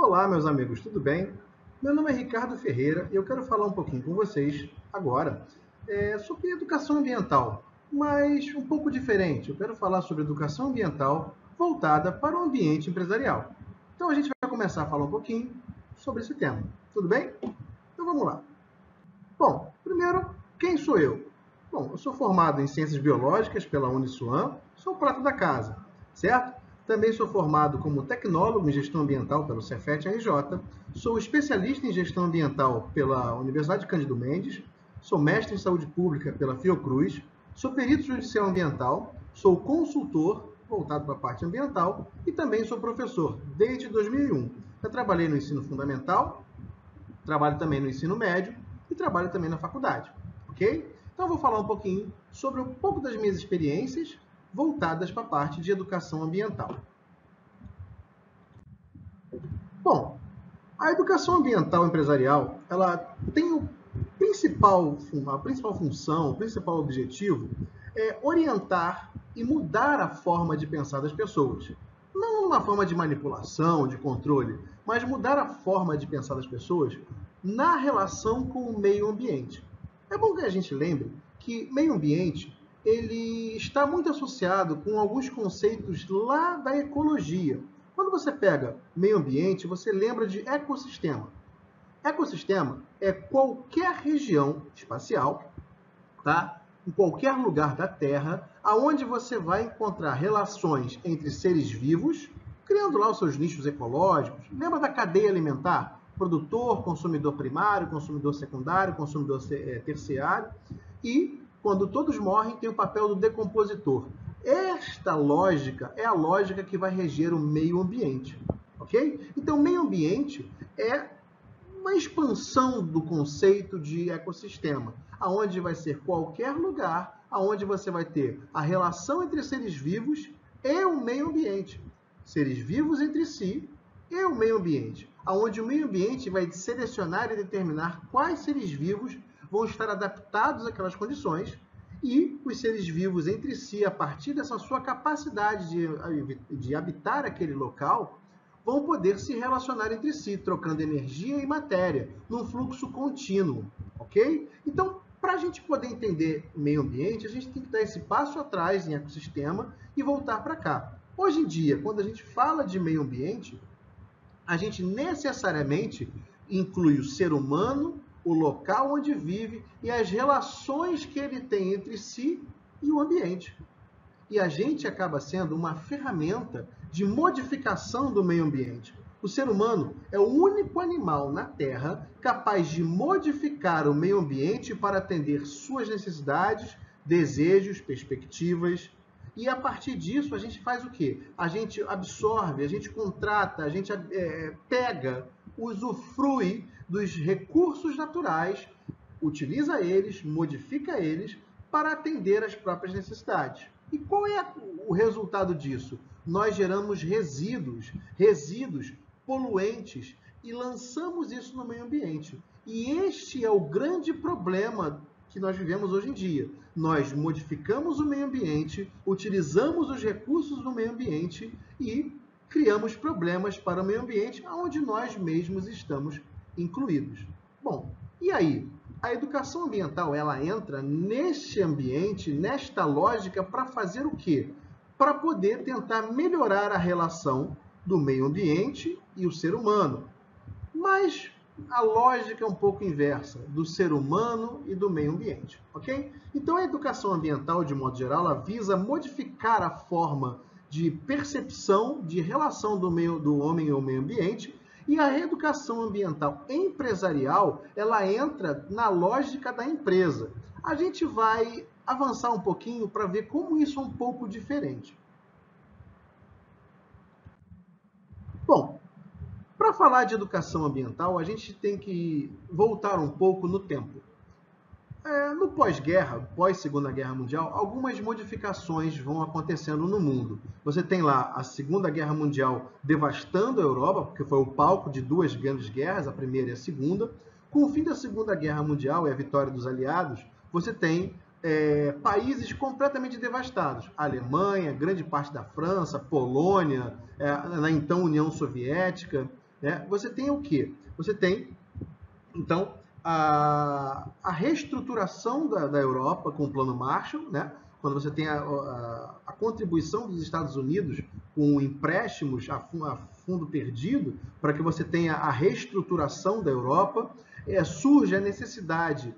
Olá, meus amigos, tudo bem? Meu nome é Ricardo Ferreira e eu quero falar um pouquinho com vocês agora sobre educação ambiental, mas um pouco diferente. Eu quero falar sobre educação ambiental voltada para o ambiente empresarial. Então a gente vai começar a falar um pouquinho sobre esse tema, tudo bem? Então vamos lá. Bom, primeiro, quem sou eu? Bom, eu sou formado em Ciências Biológicas pela Uniswan, sou o prata da casa, certo? Também sou formado como tecnólogo em Gestão Ambiental pelo Cefet-RJ, sou especialista em Gestão Ambiental pela Universidade Cândido Mendes, sou mestre em Saúde Pública pela Fiocruz, sou perito judicial ambiental, sou consultor voltado para a parte ambiental e também sou professor desde 2001. Já trabalhei no ensino fundamental, trabalho também no ensino médio e trabalho também na faculdade, ok? Então eu vou falar um pouquinho sobre um pouco das minhas experiências voltadas para a parte de educação ambiental. Bom, a educação ambiental empresarial, ela tem a principal função, o principal objetivo é orientar e mudar a forma de pensar das pessoas. Não uma forma de manipulação, de controle, mas mudar a forma de pensar das pessoas na relação com o meio ambiente. É bom que a gente lembre que meio ambiente ele está muito associado com alguns conceitos lá da ecologia. Quando você pega meio ambiente, você lembra de ecossistema. Ecossistema é qualquer região espacial, tá? Em qualquer lugar da Terra, aonde você vai encontrar relações entre seres vivos, criando lá os seus nichos ecológicos. Lembra da cadeia alimentar? Produtor, consumidor primário, consumidor secundário, consumidor terciário. E, quando todos morrem, tem o papel do decompositor. Esta lógica é a lógica que vai reger o meio ambiente, ok? Então, meio ambiente é uma expansão do conceito de ecossistema, aonde vai ser qualquer lugar, aonde você vai ter a relação entre seres vivos e o meio ambiente. Seres vivos entre si e o meio ambiente, aonde o meio ambiente vai selecionar e determinar quais seres vivos vão estar adaptados àquelas condições e os seres vivos entre si, a partir dessa sua capacidade de habitar aquele local, vão poder se relacionar entre si, trocando energia e matéria, num fluxo contínuo, ok? Então, para a gente poder entender meio ambiente, a gente tem que dar esse passo atrás em ecossistema e voltar para cá. Hoje em dia, quando a gente fala de meio ambiente, a gente necessariamente inclui o ser humano, o local onde vive e as relações que ele tem entre si e o ambiente. E a gente acaba sendo uma ferramenta de modificação do meio ambiente. O ser humano é o único animal na Terra capaz de modificar o meio ambiente para atender suas necessidades, desejos, perspectivas. E a partir disso, a gente faz o quê? A gente absorve, a gente contrata, a gente pega, usufrui dos recursos naturais, utiliza eles, modifica eles para atender às próprias necessidades. E qual é o resultado disso? Nós geramos resíduos poluentes e lançamos isso no meio ambiente. E este é o grande problema que nós vivemos hoje em dia. Nós modificamos o meio ambiente, utilizamos os recursos do meio ambiente e criamos problemas para o meio ambiente, onde nós mesmos estamos incluídos. Bom, e aí? A educação ambiental, ela entra neste ambiente, nesta lógica, para fazer o quê? Para poder tentar melhorar a relação do meio ambiente e o ser humano. Mas a lógica é um pouco inversa, do ser humano e do meio ambiente, ok? Então a educação ambiental, de modo geral, ela visa modificar a forma de percepção, de relação do homem ao meio ambiente. E a educação ambiental empresarial, ela entra na lógica da empresa. A gente vai avançar um pouquinho para ver como isso é um pouco diferente. Bom, para falar de educação ambiental, a gente tem que voltar um pouco no tempo. No pós-guerra, pós-Segunda Guerra Mundial, algumas modificações vão acontecendo no mundo. Você tem lá a Segunda Guerra Mundial devastando a Europa, porque foi o palco de duas grandes guerras, a primeira e a segunda. Com o fim da Segunda Guerra Mundial e a vitória dos aliados, você tem países completamente devastados. A Alemanha, grande parte da França, Polônia, na então União Soviética. né, você tem o quê? Você tem, então, a reestruturação da Europa com o Plano Marshall, né? Quando você tem a contribuição dos Estados Unidos com empréstimos a fundo perdido, para que você tenha a reestruturação da Europa, surge a necessidade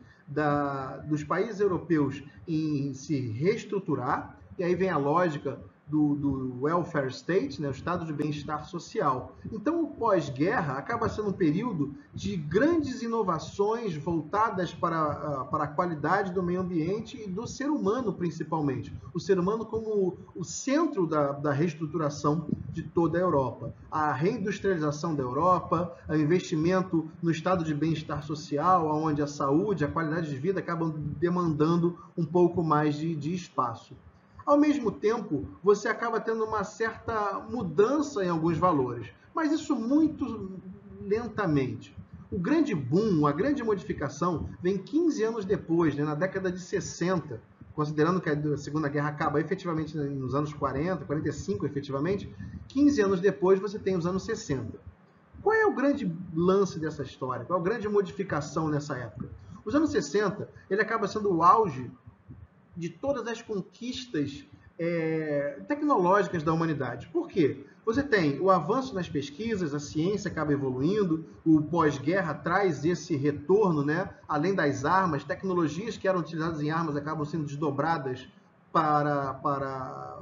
dos países europeus em se reestruturar, e aí vem a lógica do welfare state, né, o estado de bem-estar social. Então, o pós-guerra acaba sendo um período de grandes inovações voltadas para a qualidade do meio ambiente e do ser humano, principalmente. O ser humano como o centro da reestruturação de toda a Europa. A reindustrialização da Europa, o investimento no estado de bem-estar social, onde a saúde, a qualidade de vida acabam demandando um pouco mais de espaço. Ao mesmo tempo, você acaba tendo uma certa mudança em alguns valores, mas isso muito lentamente. O grande boom, a grande modificação, vem 15 anos depois, né, na década de 60, considerando que a Segunda Guerra acaba efetivamente nos anos 40, 45 efetivamente, 15 anos depois você tem os anos 60. Qual é o grande lance dessa história? Qual é a grande modificação nessa época? Os anos 60, ele acaba sendo o auge de todas as conquistas tecnológicas da humanidade. Por quê? Você tem o avanço nas pesquisas, a ciência acaba evoluindo, o pós-guerra traz esse retorno, né? Além das armas, tecnologias que eram utilizadas em armas acabam sendo desdobradas para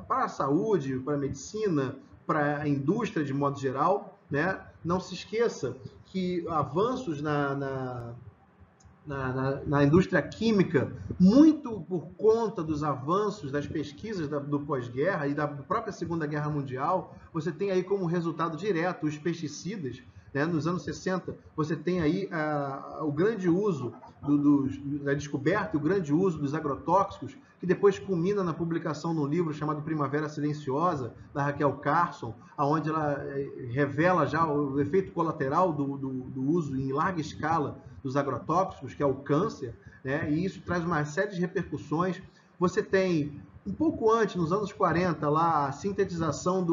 a saúde, para a medicina, para a indústria de modo geral, né? Não se esqueça que avanços na indústria química, muito por conta dos avanços das pesquisas do pós-guerra e da própria Segunda Guerra Mundial, você tem aí como resultado direto os pesticidas, né? Nos anos 60, você tem aí o grande uso da descoberta e o grande uso dos agrotóxicos, que depois culmina na publicação de um livro chamado Primavera Silenciosa, da Raquel Carson, onde ela revela já o efeito colateral do uso em larga escala dos agrotóxicos, que é o câncer, né? E isso traz uma série de repercussões. Você tem, um pouco antes, nos anos 40, lá, a sintetização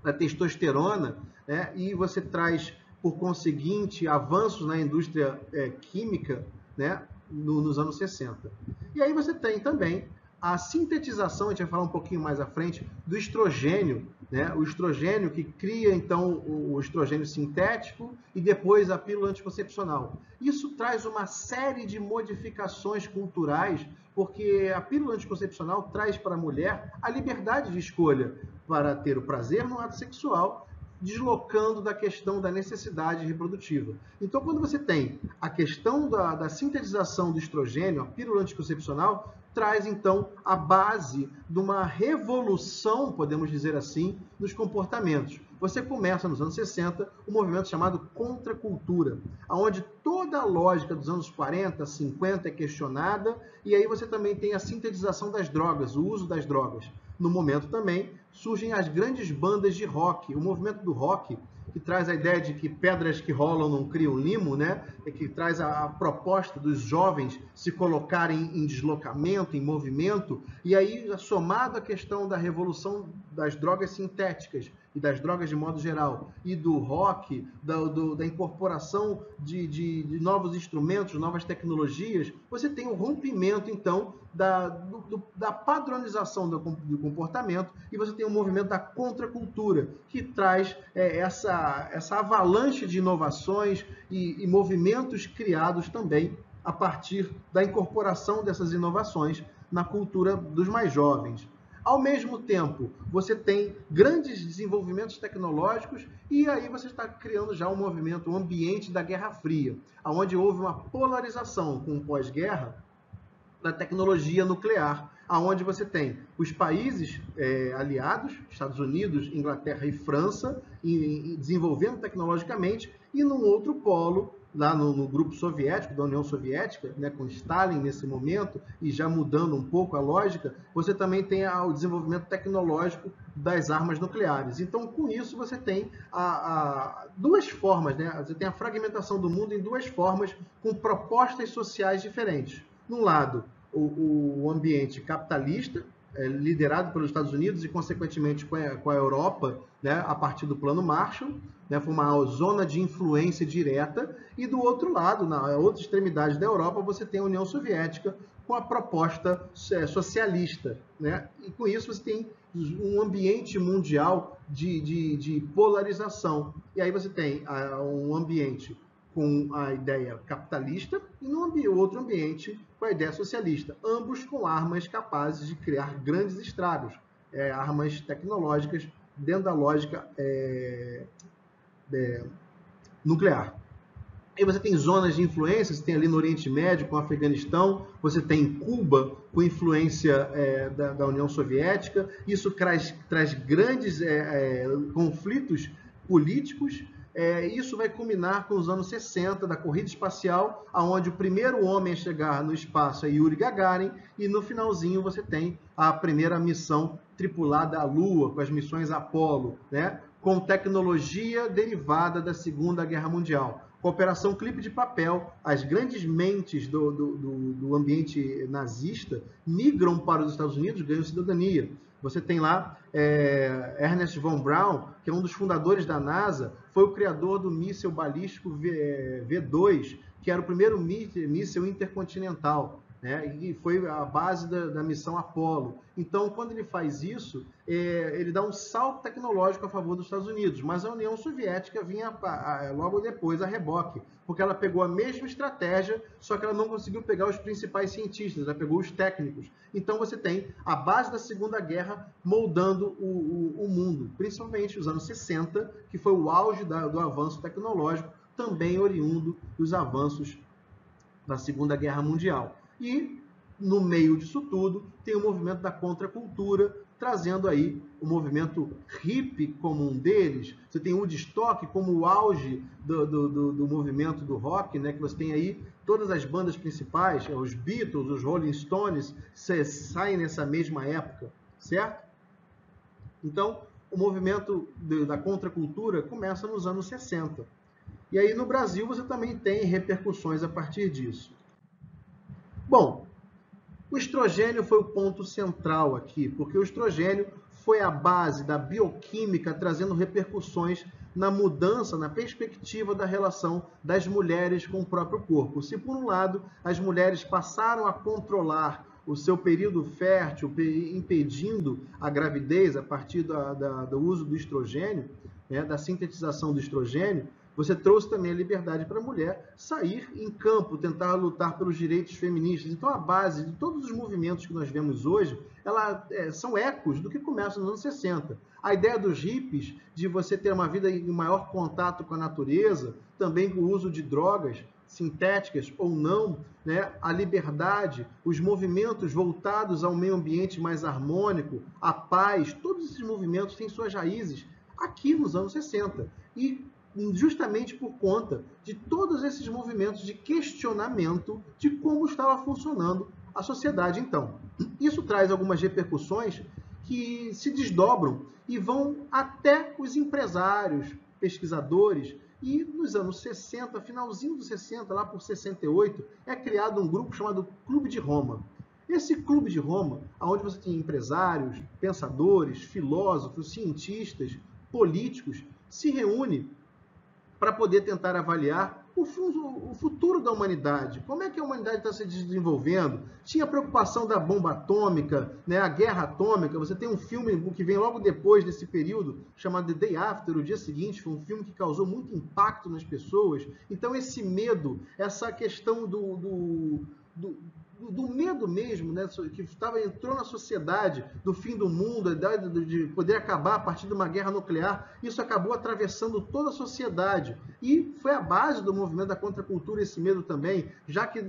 da testosterona, né? E você traz, por conseguinte, avanços na indústria química, né? Nos anos 60. E aí você tem também a sintetização, a gente vai falar um pouquinho mais à frente, do estrogênio, né? O estrogênio que cria, então, o estrogênio sintético e depois a pílula anticoncepcional. Isso traz uma série de modificações culturais, porque a pílula anticoncepcional traz para a mulher a liberdade de escolha para ter o prazer no ato sexual, deslocando da questão da necessidade reprodutiva. Então, quando você tem a questão da sintetização do estrogênio, a pílula anticoncepcional, traz, então, a base de uma revolução, podemos dizer assim, nos comportamentos. Você começa, nos anos 60, um movimento chamado contracultura, onde toda a lógica dos anos 40, 50 é questionada, e aí você também tem a sintetização das drogas, o uso das drogas. No momento também surgem as grandes bandas de rock, o movimento do rock, que traz a ideia de que pedras que rolam não criam limo, né? Que traz a proposta dos jovens se colocarem em deslocamento, em movimento, e aí somado à questão da revolução das drogas sintéticas e das drogas de modo geral, e do rock, da incorporação de novos instrumentos, novas tecnologias, você tem um rompimento, então, da padronização do comportamento, e você tem um movimento da contracultura, que traz essa avalanche de inovações e movimentos criados também a partir da incorporação dessas inovações na cultura dos mais jovens. Ao mesmo tempo, você tem grandes desenvolvimentos tecnológicos e aí você está criando já um movimento, um ambiente da Guerra Fria, onde houve uma polarização com o pós-guerra da tecnologia nuclear, aonde você tem os países aliados, Estados Unidos, Inglaterra e França, desenvolvendo tecnologicamente, e num outro polo, lá no grupo soviético, da União Soviética, né, com Stalin nesse momento, e já mudando um pouco a lógica, você também tem o desenvolvimento tecnológico das armas nucleares. Então, com isso, você tem duas formas, né? Você tem a fragmentação do mundo em duas formas, com propostas sociais diferentes. De um lado, o ambiente capitalista, liderado pelos Estados Unidos e, consequentemente, com a Europa, né, a partir do Plano Marshall, né, foi uma zona de influência direta, e do outro lado, na outra extremidade da Europa, você tem a União Soviética com a proposta socialista, né? E com isso você tem um ambiente mundial de polarização. E aí você tem um ambiente com a ideia capitalista e no outro ambiente com a ideia socialista, ambos com armas capazes de criar grandes estragos, armas tecnológicas dentro da lógica nuclear. E você tem zonas de influência, você tem ali no Oriente Médio com o Afeganistão, você tem Cuba com influência da União Soviética, isso traz grandes conflitos políticos. Isso vai culminar com os anos 60, da corrida espacial, onde o primeiro homem a chegar no espaço é Yuri Gagarin, e no finalzinho você tem a primeira missão tripulada à Lua, com as missões Apollo, né? Com tecnologia derivada da Segunda Guerra Mundial. Com a Operação Clipe de Papel, as grandes mentes do ambiente nazista migram para os Estados Unidos, ganham cidadania. Você tem lá Ernest von Braun, que é um dos fundadores da NASA, foi o criador do míssil balístico V2, que era o primeiro míssil intercontinental, né? E foi a base da missão Apollo. Então, quando ele faz isso, ele dá um salto tecnológico a favor dos Estados Unidos, mas a União Soviética vinha logo depois a reboque, porque ela pegou a mesma estratégia, só que ela não conseguiu pegar os principais cientistas, ela pegou os técnicos. Então você tem a base da Segunda Guerra moldando o mundo, principalmente os anos 60, que foi o auge do avanço tecnológico, também oriundo dos avanços da Segunda Guerra Mundial. E, no meio disso tudo, tem o movimento da contracultura, trazendo aí o movimento hippie como um deles. Você tem o Woodstock como o auge do movimento do rock, né? Que você tem aí todas as bandas principais, os Beatles, os Rolling Stones, saem nessa mesma época, certo? Então, o movimento da contracultura começa nos anos 60. E aí, no Brasil, você também tem repercussões a partir disso. Bom, o estrogênio foi o ponto central aqui, porque o estrogênio foi a base da bioquímica, trazendo repercussões na mudança, na perspectiva da relação das mulheres com o próprio corpo. Se, por um lado, as mulheres passaram a controlar o seu período fértil, impedindo a gravidez a partir do uso do estrogênio, né, da sintetização do estrogênio, você trouxe também a liberdade para a mulher sair em campo, tentar lutar pelos direitos feministas. Então, a base de todos os movimentos que nós vemos hoje, são ecos do que começa nos anos 60. A ideia dos hippies, de você ter uma vida em maior contato com a natureza, também com o uso de drogas sintéticas ou não, né? A liberdade, os movimentos voltados ao meio ambiente mais harmônico, a paz, todos esses movimentos têm suas raízes aqui nos anos 60. E justamente por conta de todos esses movimentos de questionamento de como estava funcionando a sociedade então. Isso traz algumas repercussões que se desdobram e vão até os empresários, pesquisadores, e nos anos 60, finalzinho dos 60, lá por 68, é criado um grupo chamado Clube de Roma. Esse Clube de Roma, onde você tem empresários, pensadores, filósofos, cientistas, políticos, se reúne para poder tentar avaliar o futuro da humanidade. Como é que a humanidade está se desenvolvendo? Tinha a preocupação da bomba atômica, né? A guerra atômica. Você tem um filme que vem logo depois desse período, chamado The Day After, o dia seguinte. Foi um filme que causou muito impacto nas pessoas. Então, esse medo, essa questão do medo mesmo, né, que entrou na sociedade, do fim do mundo, de poder acabar a partir de uma guerra nuclear, isso acabou atravessando toda a sociedade. E foi a base do movimento da contracultura esse medo também, já que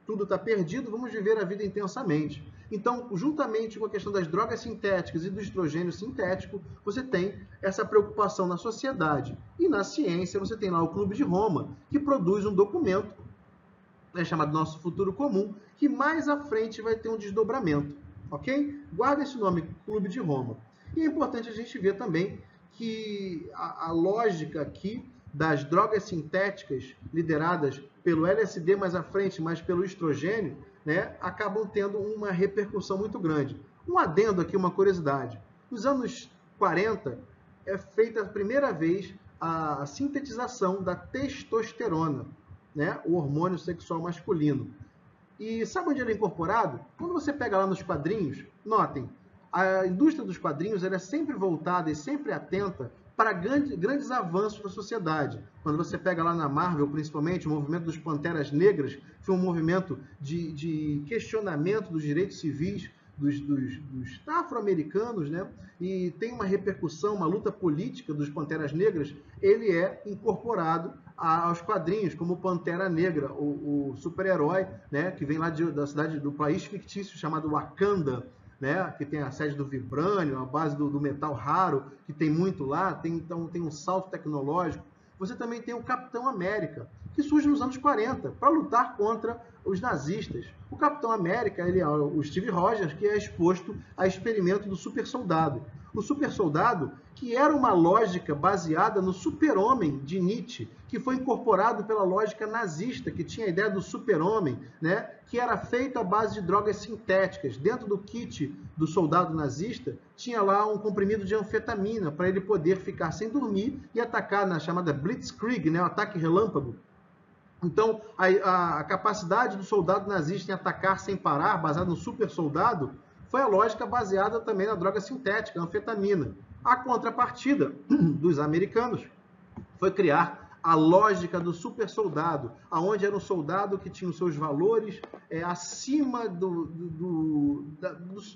tudo está perdido, vamos viver a vida intensamente. Então, juntamente com a questão das drogas sintéticas e do estrogênio sintético, você tem essa preocupação na sociedade. E na ciência, você tem lá o Clube de Roma, que produz um documento chamado Nosso Futuro Comum, que mais à frente vai ter um desdobramento, ok? Guarda esse nome, Clube de Roma. E é importante a gente ver também que a lógica aqui das drogas sintéticas lideradas pelo LSD mais à frente, mas pelo estrogênio, né, acabam tendo uma repercussão muito grande. Um adendo aqui, uma curiosidade. Nos anos 40, é feita a primeira vez a sintetização da testosterona, né? O hormônio sexual masculino. E sabe onde ele é incorporado? Quando você pega lá nos quadrinhos, notem, a indústria dos quadrinhos ela é sempre voltada e sempre atenta para grandes avanços da sociedade. Quando você pega lá na Marvel, principalmente, o movimento dos Panteras Negras foi um movimento de questionamento dos direitos civis dos afro-americanos, né? E tem uma repercussão, uma luta política dos Panteras Negras, ele é incorporado aos quadrinhos, como Pantera Negra, o super-herói, né? Que vem lá da cidade, do país fictício chamado Wakanda, né, que tem a sede do Vibranium, a base do metal raro, que tem muito lá, então tem um salto tecnológico. Você também tem o Capitão América, que surge nos anos 40, para lutar contra os nazistas. O Capitão América, ele é o Steve Rogers, que é exposto a experimento do super soldado. O super soldado, que era uma lógica baseada no super-homem de Nietzsche, que foi incorporado pela lógica nazista, que tinha a ideia do super-homem, né, que era feito à base de drogas sintéticas. Dentro do kit do soldado nazista, tinha lá um comprimido de anfetamina, para ele poder ficar sem dormir e atacar na chamada Blitzkrieg, né, o ataque relâmpago. Então, a capacidade do soldado nazista em atacar sem parar, baseado no super soldado, foi a lógica baseada também na droga sintética, a anfetamina. A contrapartida dos americanos foi criar a lógica do super soldado, aonde era um soldado que tinha os seus valores acima do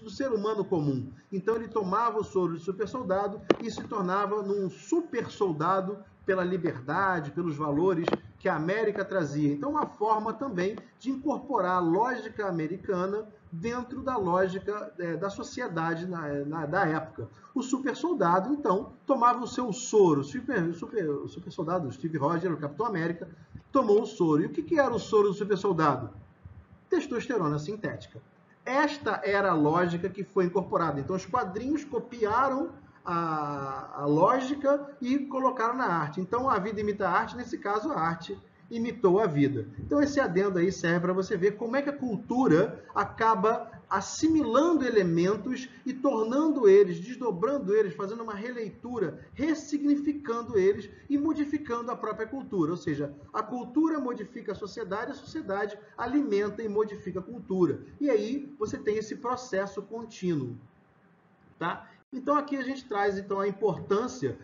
ser humano comum. Então ele tomava o soro de super soldado e se tornava num super soldado pela liberdade, pelos valores que a América trazia. Então uma forma também de incorporar a lógica americana dentro da lógica da sociedade da época. O super soldado, então, tomava o seu soro. O super soldado, Steve Rogers, o Capitão América, tomou o soro. E o que era o soro do super soldado? Testosterona sintética. Esta era a lógica que foi incorporada. Então, os quadrinhos copiaram a lógica e colocaram na arte. Então, a vida imita a arte, nesse caso, a arte imitou a vida. Então, esse adendo aí serve para você ver como é que a cultura acaba assimilando elementos e tornando eles, desdobrando eles, fazendo uma releitura, ressignificando eles e modificando a própria cultura. Ou seja, a cultura modifica a sociedade alimenta e modifica a cultura. E aí você tem esse processo contínuo, tá? Então, aqui a gente traz então, a importância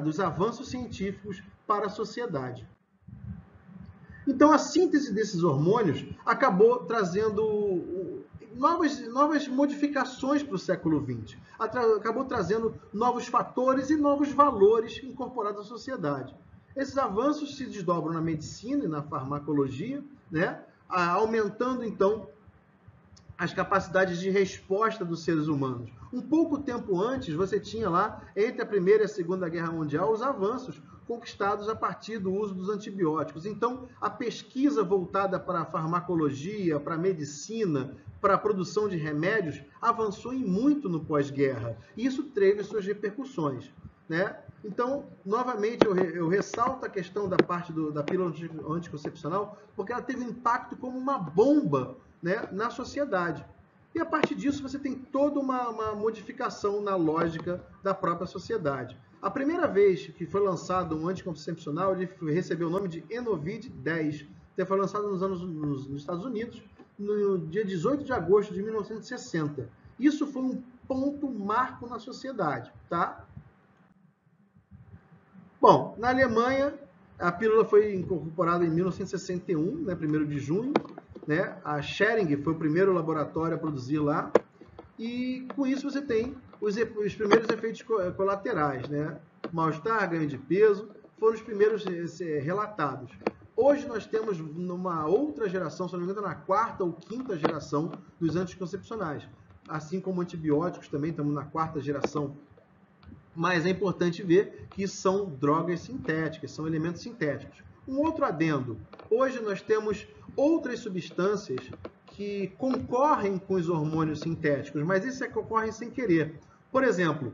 dos avanços científicos para a sociedade. Então, a síntese desses hormônios acabou trazendo novas modificações para o século XX. Acabou trazendo novos fatores e novos valores incorporados à sociedade. Esses avanços se desdobram na medicina e na farmacologia, né? Aumentando, então, as capacidades de resposta dos seres humanos. Um pouco tempo antes, você tinha lá, entre a Primeira e a Segunda Guerra Mundial, os avanços conquistados a partir do uso dos antibióticos. Então, a pesquisa voltada para a farmacologia, para a medicina, para a produção de remédios, avançou em muito no pós-guerra. E isso teve suas repercussões, né? Então, novamente, eu ressalto a questão da parte da pílula anticoncepcional, porque ela teve um impacto como uma bomba, né, na sociedade. E a partir disso você tem toda uma modificação na lógica da própria sociedade. A primeira vez que foi lançado um anticoncepcional, ele recebeu o nome de Enovid 10. Ele foi lançado nos Estados Unidos no dia 18 de agosto de 1960. Isso foi um ponto marco na sociedade, tá? Bom, na Alemanha, a pílula foi incorporada em 1961, né, 1º de junho. Né? A Schering foi o primeiro laboratório a produzir lá. E com isso você tem os primeiros efeitos colaterais. Né? Mal-estar, ganho de peso, foram os primeiros relatados. Hoje nós temos numa outra geração, se não me engano, na 4ª ou 5ª geração dos anticoncepcionais. Assim como antibióticos também, estamos na 4ª geração. Mas é importante ver que são drogas sintéticas, são elementos sintéticos. Um outro adendo. Hoje nós temos outras substâncias que concorrem com os hormônios sintéticos, mas isso é que ocorre sem querer. Por exemplo,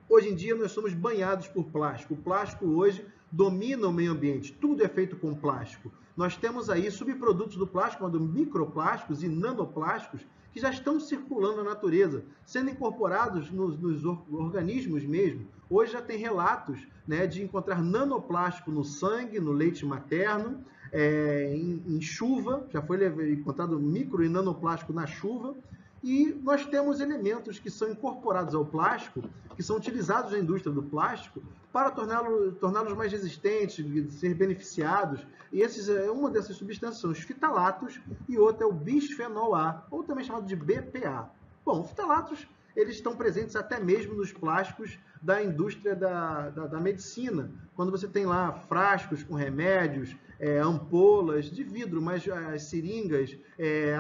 hoje em dia nós somos banhados por plástico. O plástico hoje domina o meio ambiente. Tudo é feito com plástico. Nós temos aí subprodutos do plástico, como microplásticos e nanoplásticos, que já estão circulando na natureza, sendo incorporados nos organismos mesmo. Hoje já tem relatos, né, de encontrar nanoplástico no sangue, no leite materno, em chuva, já foi encontrado micro e nanoplástico na chuva, e nós temos elementos que são incorporados ao plástico, que são utilizados na indústria do plástico, para torná-los mais resistentes, ser beneficiados. E uma dessas substâncias são os fitalatos e outra é o bisfenol A, ou também chamado de BPA. Bom, os fitalatos eles estão presentes até mesmo nos plásticos da indústria da medicina. Quando você tem lá frascos com remédios, ampolas de vidro, mas as seringas,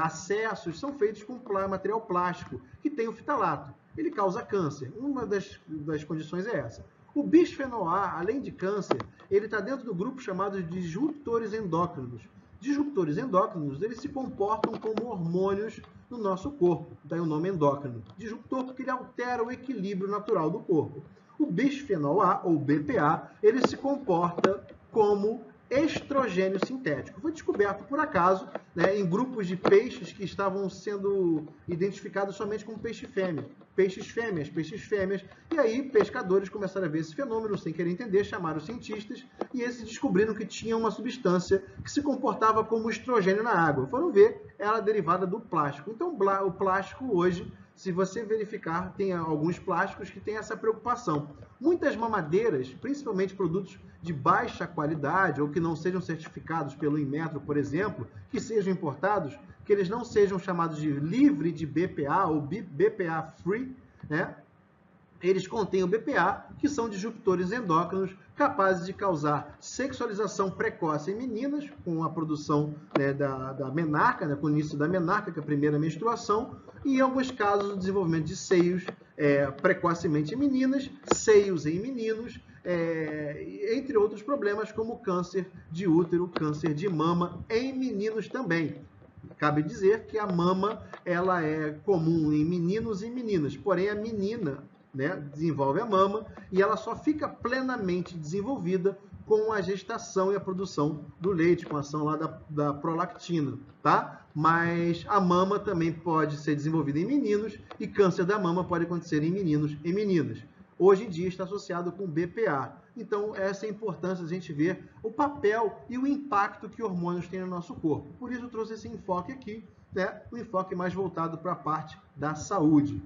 acessos, são feitos com material plástico, que tem o fitalato. Ele causa câncer. Uma das condições é essa. O bisfenol A, além de câncer, ele está dentro do grupo chamado de disruptores endócrinos. Disruptores endócrinos, eles se comportam como hormônios no nosso corpo. Daí o nome endócrino. Disruptor porque ele altera o equilíbrio natural do corpo. O bisfenol A, ou BPA, ele se comporta como estrogênio sintético. Foi descoberto, por acaso, né, em grupos de peixes que estavam sendo identificados somente como peixe fêmea. Peixes fêmeas. E aí, pescadores começaram a ver esse fenômeno, sem querer entender, chamaram os cientistas, e eles descobriram que tinha uma substância que se comportava como estrogênio na água. Foram ver, era derivada do plástico. Então, o plástico hoje, se você verificar, tem alguns plásticos que têm essa preocupação. Muitas mamadeiras, principalmente produtos de baixa qualidade ou que não sejam certificados pelo Inmetro, por exemplo, que sejam importados, que eles não sejam chamados de livre de BPA ou BPA free, né? Eles contêm o BPA, que são disruptores endócrinos capazes de causar sexualização precoce em meninas, com a produção, né, da menarca, né, com o início da menarca, que é a primeira menstruação, e em alguns casos o desenvolvimento de seios precocemente em meninas, seios em meninos, entre outros problemas como câncer de útero, câncer de mama em meninos também. Cabe dizer que a mama ela é comum em meninos e meninas, porém a menina, né, desenvolve a mama e ela só fica plenamente desenvolvida com a gestação e a produção do leite, com a ação lá da prolactina, tá? Mas a mama também pode ser desenvolvida em meninos e câncer da mama pode acontecer em meninos e meninas. Hoje em dia está associado com BPA. Então, essa é a importância de a gente ver o papel e o impacto que hormônios têm no nosso corpo. Por isso eu trouxe esse enfoque aqui, né? Um enfoque mais voltado para a parte da saúde.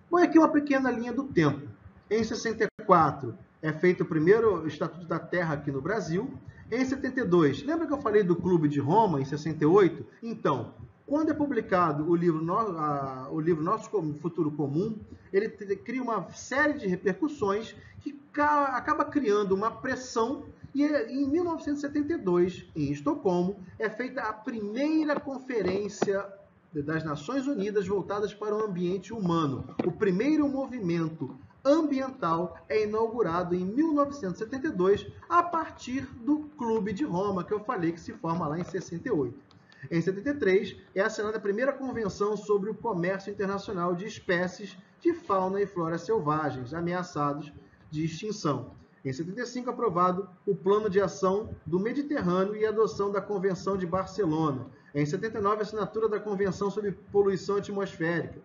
Bom, aqui uma pequena linha do tempo. Em 64 é feito o primeiro Estatuto da Terra aqui no Brasil. Em 72, lembra que eu falei do Clube de Roma em 68? Então, quando é publicado o livro Nosso Futuro Comum, ele cria uma série de repercussões que acaba criando uma pressão e em 1972, em Estocolmo, é feita a primeira conferência das Nações Unidas voltadas para o ambiente humano. O primeiro movimento ambiental é inaugurado em 1972 a partir do Clube de Roma, que eu falei que se forma lá em 68. Em 73, é assinada a primeira convenção sobre o comércio internacional de espécies de fauna e flora selvagens ameaçados de extinção. Em 75, aprovado o Plano de Ação do Mediterrâneo e a adoção da Convenção de Barcelona. Em 79, a assinatura da Convenção sobre Poluição Atmosférica.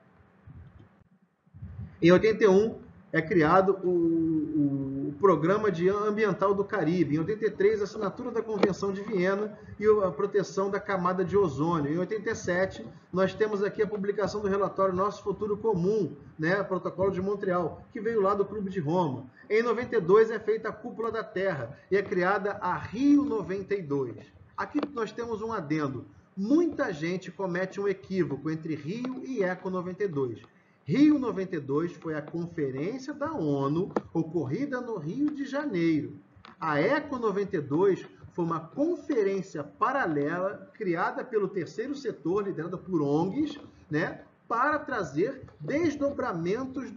Em 81, é criado o Programa Ambiental do Caribe. Em 83, a assinatura da Convenção de Viena e a proteção da camada de ozônio. Em 87, nós temos aqui a publicação do relatório Nosso Futuro Comum, né, Protocolo de Montreal, que veio lá do Clube de Roma. Em 92, é feita a Cúpula da Terra e é criada a Rio 92. Aqui nós temos um adendo. Muita gente comete um equívoco entre Rio e Eco 92. Rio 92 foi a conferência da ONU ocorrida no Rio de Janeiro. A Eco 92 foi uma conferência paralela criada pelo terceiro setor, liderada por ONGs, né, para trazer desdobramentos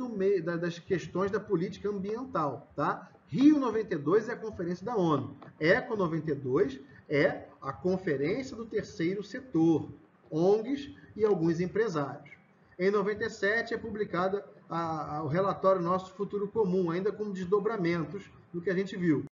das questões da política ambiental. Tá? Rio 92 é a conferência da ONU. Eco 92 é a conferência do terceiro setor, ONGs e alguns empresários. Em 97 é publicado o relatório Nosso Futuro Comum, ainda com desdobramentos do que a gente viu,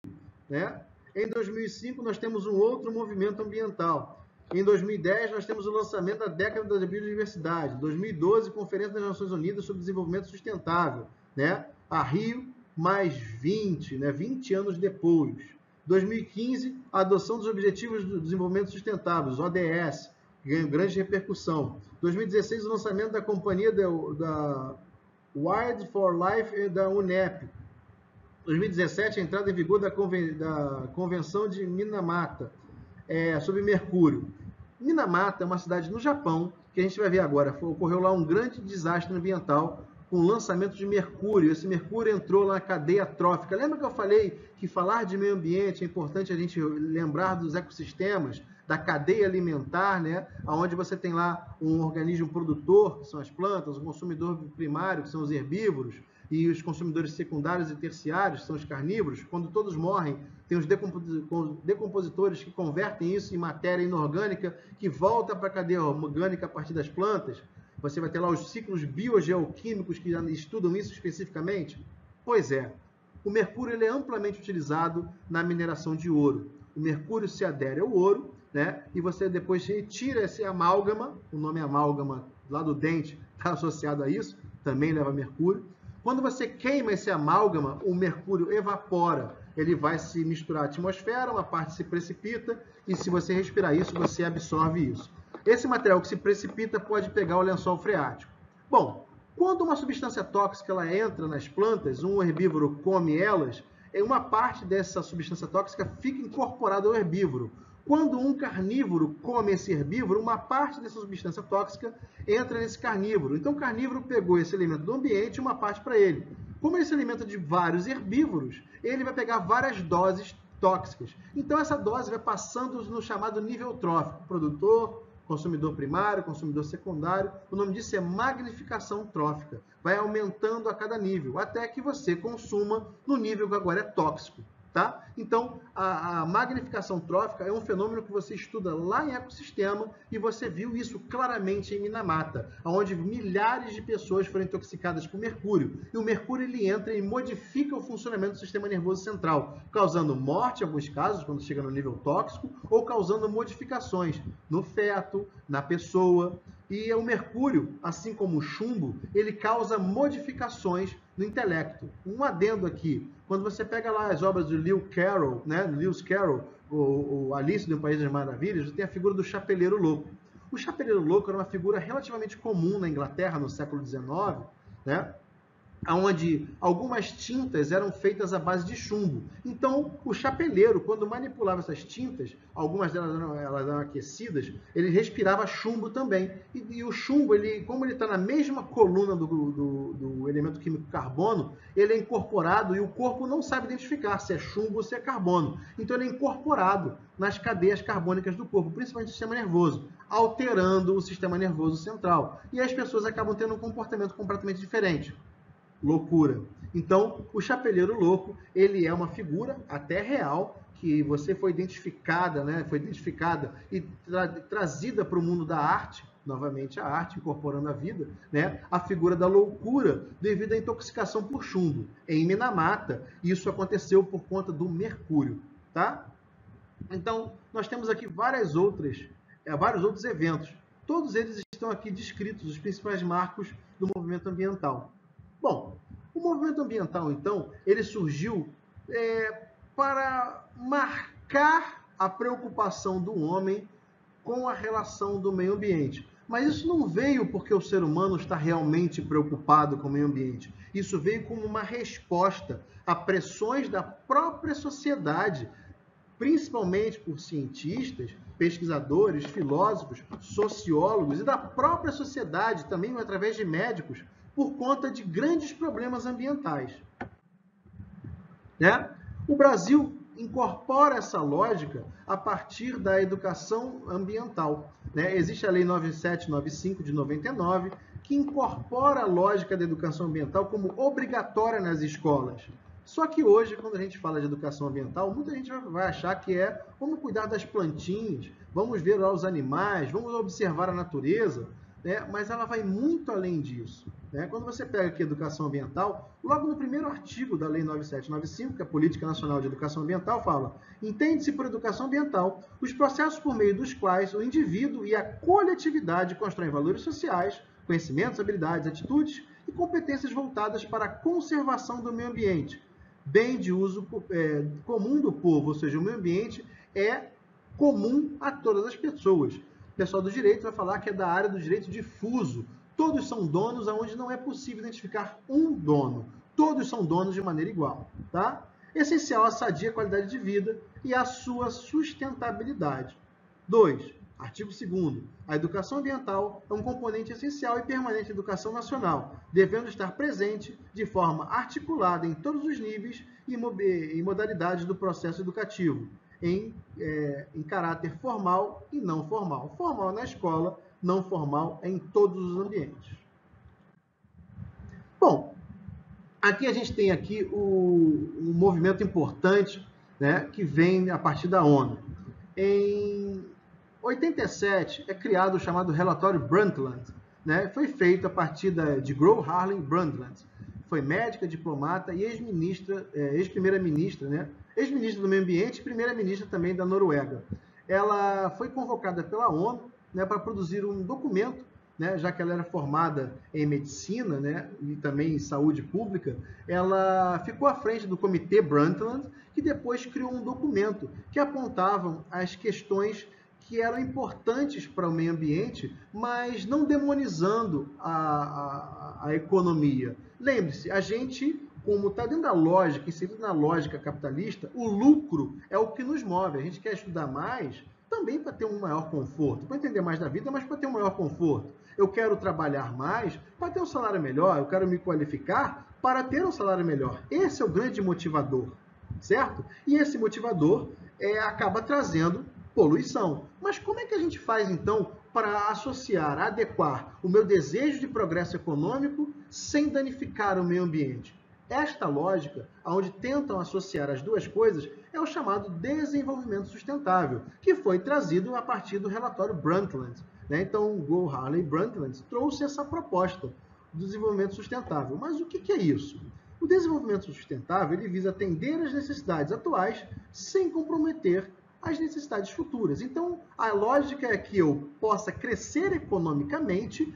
né? Em 2005 nós temos um outro movimento ambiental, Em 2010, nós temos o lançamento da década da biodiversidade. 2012, Conferência das Nações Unidas sobre Desenvolvimento Sustentável, né? A Rio mais 20, né? 20 anos depois. 2015, a adoção dos Objetivos do Desenvolvimento Sustentável, os ODS, que ganham grande repercussão. 2016, o lançamento da companhia da Wild for Life da UNEP. 2017, a entrada em vigor da Convenção de Minamata sobre mercúrio. Minamata é uma cidade no Japão, que a gente vai ver agora. Ocorreu lá um grande desastre ambiental com o lançamento de mercúrio. Esse mercúrio entrou na cadeia trófica. Lembra que eu falei que falar de meio ambiente é importante a gente lembrar dos ecossistemas, da cadeia alimentar, né? Onde você tem lá um organismo produtor, que são as plantas, um consumidor primário, que são os herbívoros, e os consumidores secundários e terciários, que são os carnívoros. Quando todos morrem, tem os decompositores que convertem isso em matéria inorgânica, que volta para a cadeia orgânica a partir das plantas. Você vai ter lá os ciclos biogeoquímicos que estudam isso especificamente. Pois é, o mercúrio ele é amplamente utilizado na mineração de ouro. O mercúrio se adere ao ouro, né? E você depois retira esse amálgama, o nome amálgama lá do dente está associado a isso, também leva mercúrio. Quando você queima esse amálgama, o mercúrio evapora, ele vai se misturar à atmosfera, uma parte se precipita, e se você respirar isso, você absorve isso. Esse material que se precipita pode pegar o lençol freático. Bom, quando uma substância tóxica ela entra nas plantas, um herbívoro come elas, uma parte dessa substância tóxica fica incorporada ao herbívoro. Quando um carnívoro come esse herbívoro, uma parte dessa substância tóxica entra nesse carnívoro. Então, o carnívoro pegou esse elemento do ambiente e uma parte para ele. Como ele se alimenta de vários herbívoros, ele vai pegar várias doses tóxicas. Então, essa dose vai passando no chamado nível trófico. Produtor, consumidor primário, consumidor secundário. O nome disso é magnificação trófica. Vai aumentando a cada nível, até que você consuma no nível que agora é tóxico. Tá? Então, a magnificação trófica é um fenômeno que você estuda lá em ecossistema e você viu isso claramente em Minamata, onde milhares de pessoas foram intoxicadas por mercúrio. E o mercúrio ele entra e modifica o funcionamento do sistema nervoso central, causando morte em alguns casos, quando chega no nível tóxico, ou causando modificações no feto, na pessoa. E o mercúrio, assim como o chumbo, ele causa modificações no intelecto. Um adendo aqui, quando você pega lá as obras de Lewis Carroll, né, o Alice no País das Maravilhas, você tem a figura do Chapeleiro Louco. O Chapeleiro Louco era uma figura relativamente comum na Inglaterra no século XIX, né, onde algumas tintas eram feitas à base de chumbo. Então, o chapeleiro, quando manipulava essas tintas, algumas delas eram aquecidas, ele respirava chumbo também. E o chumbo, como ele está na mesma coluna do elemento químico carbono, ele é incorporado e o corpo não sabe identificar se é chumbo ou se é carbono. Então, ele é incorporado nas cadeias carbônicas do corpo, principalmente no sistema nervoso, alterando o sistema nervoso central. E as pessoas acabam tendo um comportamento completamente diferente. Loucura. Então, o Chapeleiro Louco, ele é uma figura até real, que você foi identificada, né? Foi identificada e trazida para o mundo da arte, novamente a arte, incorporando a vida, né? A figura da loucura devido à intoxicação por chumbo. Em Minamata, isso aconteceu por conta do mercúrio, tá? Então, nós temos aqui vários outros eventos. Todos eles estão aqui descritos, os principais marcos do movimento ambiental. Bom, o movimento ambiental, então, ele surgiu para marcar a preocupação do homem com a relação do meio ambiente. Mas isso não veio porque o ser humano está realmente preocupado com o meio ambiente. Isso veio como uma resposta a pressões da própria sociedade, principalmente por cientistas, pesquisadores, filósofos, sociólogos e da própria sociedade, também através de médicos, por conta de grandes problemas ambientais. Né? O Brasil incorpora essa lógica a partir da educação ambiental. Né? Existe a Lei 9795 de 99, que incorpora a lógica da educação ambiental como obrigatória nas escolas. Só que hoje, quando a gente fala de educação ambiental, muita gente vai achar que vamos cuidar das plantinhas, vamos ver lá os animais, vamos observar a natureza. né, mas ela vai muito além disso. Né? Quando você pega aqui educação ambiental, logo no primeiro artigo da Lei 9795, que é a Política Nacional de Educação Ambiental, fala: entende-se por educação ambiental os processos por meio dos quais o indivíduo e a coletividade constroem valores sociais, conhecimentos, habilidades, atitudes e competências voltadas para a conservação do meio ambiente, bem de uso comum do povo, ou seja, o meio ambiente é comum a todas as pessoas. O pessoal do direito vai falar que é da área do direito difuso. Todos são donos onde não é possível identificar um dono. Todos são donos de maneira igual. Tá? Essencial a sadia qualidade de vida e a sua sustentabilidade. 2. Artigo 2º. A educação ambiental é um componente essencial e permanente da educação nacional, devendo estar presente de forma articulada em todos os níveis e modalidades do processo educativo, em caráter formal e não formal. Formal na escola, não formal em todos os ambientes. Bom, aqui a gente tem aqui um movimento importante, né, que vem a partir da ONU. Em 87 é criado o chamado relatório Brundtland, né? Foi feito a partir de Gro Harlem Brundtland. Foi médica, diplomata e ex-primeira-ministra, né? Ex-ministra do Meio Ambiente e primeira-ministra também da Noruega. Ela foi convocada pela ONU, né, para produzir um documento, né, já que ela era formada em medicina, né, e também em saúde pública. Ela ficou à frente do Comitê Brundtland, que depois criou um documento que apontava as questões que eram importantes para o meio ambiente, mas não demonizando a economia. Lembre-se, a gente, como está dentro da lógica, inserido na lógica capitalista, o lucro é o que nos move. A gente quer estudar mais também para ter um maior conforto, para entender mais da vida, mas para ter um maior conforto. Eu quero trabalhar mais para ter um salário melhor, eu quero me qualificar para ter um salário melhor. Esse é o grande motivador, certo? E esse motivador acaba trazendo poluição. Mas como é que a gente faz, então, para associar, adequar o meu desejo de progresso econômico sem danificar o meio ambiente? Esta lógica, onde tentam associar as duas coisas, é o chamado desenvolvimento sustentável, que foi trazido a partir do relatório Brundtland. Né? Então, Gro Harlem Brundtland trouxe essa proposta do desenvolvimento sustentável. Mas o que é isso? O desenvolvimento sustentável ele visa atender às necessidades atuais sem comprometer as necessidades futuras. Então, a lógica é que eu possa crescer economicamente,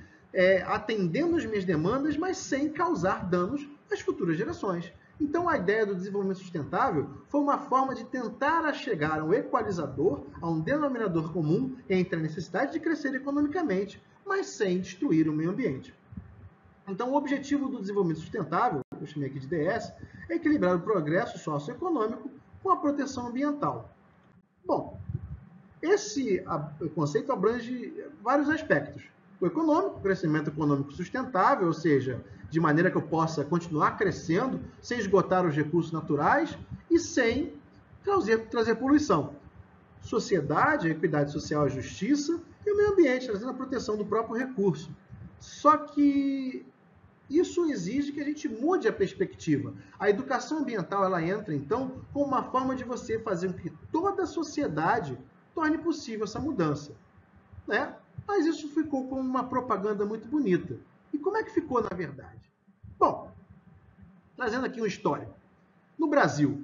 atendendo às minhas demandas, mas sem causar danos às futuras gerações. Então, a ideia do desenvolvimento sustentável foi uma forma de tentar chegar a um equalizador, a um denominador comum entre a necessidade de crescer economicamente, mas sem destruir o meio ambiente. Então, o objetivo do desenvolvimento sustentável, eu chamei aqui de DS, é equilibrar o progresso socioeconômico com a proteção ambiental. Bom, esse conceito abrange vários aspectos. O econômico, o crescimento econômico sustentável, ou seja, de maneira que eu possa continuar crescendo sem esgotar os recursos naturais e sem trazer poluição. Sociedade, equidade social e justiça, e o meio ambiente, trazendo a proteção do próprio recurso. Só que isso exige que a gente mude a perspectiva. A educação ambiental ela entra, então, como uma forma de você fazer com que toda a sociedade torne possível essa mudança. Né? Mas isso ficou como uma propaganda muito bonita. E como é que ficou na verdade? Bom, trazendo aqui um histórico. No Brasil,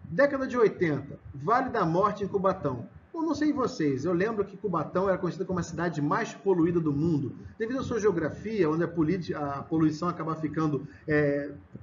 década de 80, Vale da Morte em Cubatão. Eu não sei vocês, eu lembro que Cubatão era conhecida como a cidade mais poluída do mundo, devido à sua geografia, onde a poluição acaba ficando